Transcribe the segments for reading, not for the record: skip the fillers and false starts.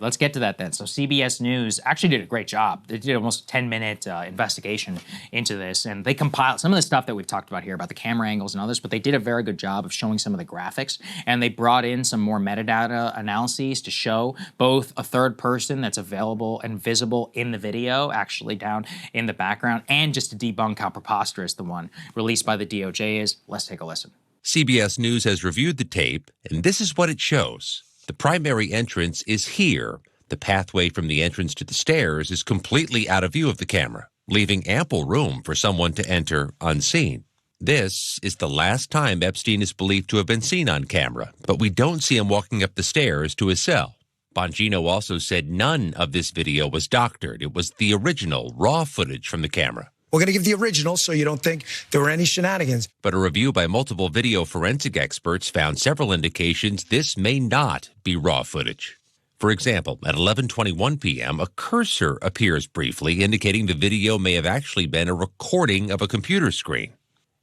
Let's get to that then. So CBS News actually did a great job. They did almost a 10-minute investigation into this, and they compiled some of the stuff that we've talked about here about the camera angles and others, but they did a very good job of showing some of the graphics, and they brought in some more metadata analyses to show both a third person that's available and visible in the video, actually down in the background, and just to debunk how preposterous the one released by the DOJ is. Let's take a listen. CBS News has reviewed the tape, and this is what it shows. The primary entrance is here. The pathway from the entrance to the stairs is completely out of view of the camera, leaving ample room for someone to enter unseen. This is the last time Epstein is believed to have been seen on camera, but we don't see him walking up the stairs to his cell. Bongino also said none of this video was doctored. It was the original, raw footage from the camera. We're going to give the original so you don't think there were any shenanigans. But a review by multiple video forensic experts found several indications this may not be raw footage. For example, at 11:21 p.m., a cursor appears briefly, indicating the video may have actually been a recording of a computer screen.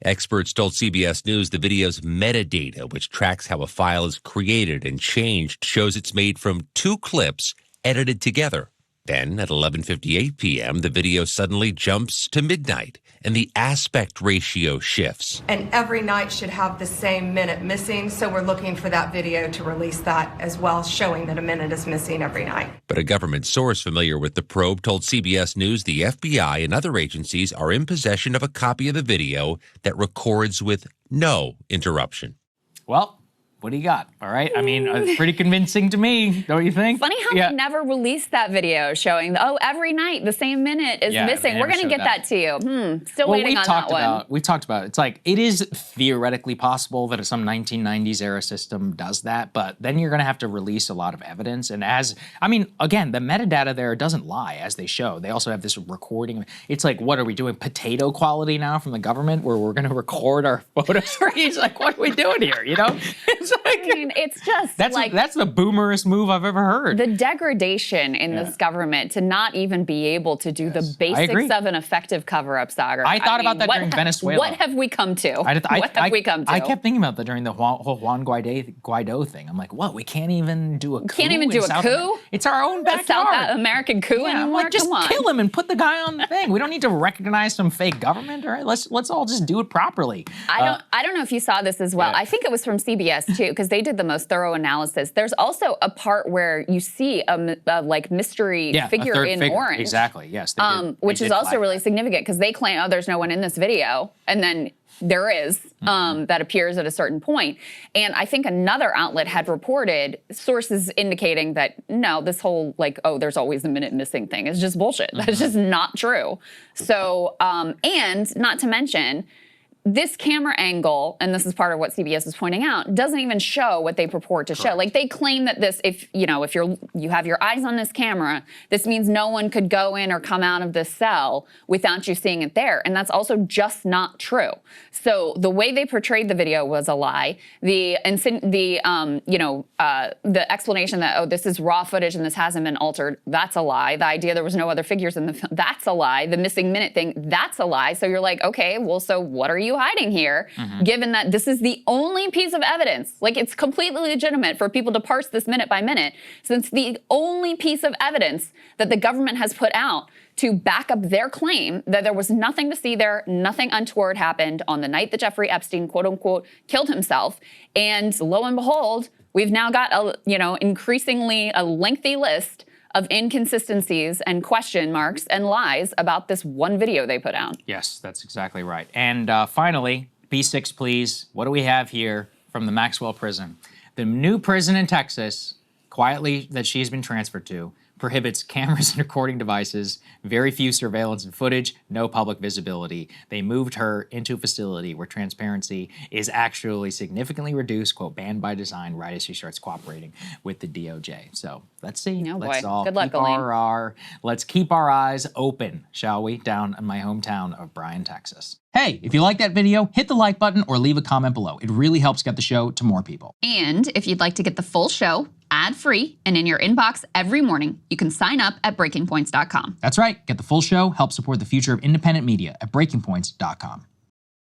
Experts told CBS News the video's metadata, which tracks how a file is created and changed, shows it's made from 2 clips edited together. Then, at 11:58 p.m., the video suddenly jumps to midnight, and the aspect ratio shifts. And every night should have the same minute missing, so we're looking for that video to release that as well, showing that a minute is missing every night. But a government source familiar with the probe told CBS News the FBI and other agencies are in possession of a copy of the video that records with no interruption. Well, what do you got? All right. I mean, it's pretty convincing to me, don't you think? Funny how they never released that video showing, every night the same minute is missing. We're going to get that to you. Still waiting on that one. We talked about it. It's like, it is theoretically possible that some 1990s era system does that, but then you're going to have to release a lot of evidence. And again, the metadata there doesn't lie, as they show. They also have this recording. It's like, what are we doing? Potato quality now from the government, where we're going to record our photo screens? Like, what are we doing here? You know? It's just that's the boomerest move I've ever heard. The degradation in this government to not even be able to do the basics of an effective cover-up, Saagar. I thought about that during Venezuela. What have we come to? What have we come to? I kept thinking about that during the whole Juan Guaido thing. I'm like, what? We can't even do a coup? Can't even do a coup? It's our own backyard. A South American coup anymore? I'm like, just kill him and put the guy on the thing. We don't need to recognize some fake government. All right, let's all just do it properly. I don't know if you saw this as well. I think it was from CBS too, because they did the most thorough analysis. There's also a part where you see a mystery figure in orange. Exactly, yes. Which is also really significant, because they claim, there's no one in this video, and then there is, that appears at a certain point. And I think another outlet had reported sources indicating that, no, this whole there's always a minute missing thing is just bullshit. That's just not true. So, and not to mention, this camera angle, and this is part of what CBS is pointing out, doesn't even show what they purport to show. Like, they claim that this, if you have your eyes on this camera, this means no one could go in or come out of this cell without you seeing it there, and that's also just not true. So the way they portrayed the video was a lie. The explanation that this is raw footage and this hasn't been altered, that's a lie. The idea there was no other figures in the film, that's a lie. The missing minute thing, that's a lie. So you're like, okay, well, so what are you hiding here, given that this is the only piece of evidence? Like, it's completely legitimate for people to parse this minute by minute, since the only piece of evidence that the government has put out to back up their claim that there was nothing to see there, nothing untoward happened on the night that Jeffrey Epstein, quote unquote, killed himself. And lo and behold, we've now got increasingly a lengthy list of inconsistencies and question marks and lies about this one video they put out. Yes, that's exactly right. And finally, B6, please. What do we have here from the Maxwell prison? The new prison in Texas, quietly that she's been transferred to, prohibits cameras and recording devices, very few surveillance and footage, no public visibility. They moved her into a facility where transparency is actually significantly reduced, quote, banned by design, right as she starts cooperating with the DOJ. So let's see. Oh, let's boy. all Good luck, let's keep our eyes open, shall we, down in my hometown of Bryan, Texas. Hey, if you like that video, hit the like button or leave a comment below. It really helps get the show to more people. And if you'd like to get the full show ad-free and in your inbox every morning, you can sign up at breakingpoints.com. That's right. Get the full show, help support the future of independent media at breakingpoints.com.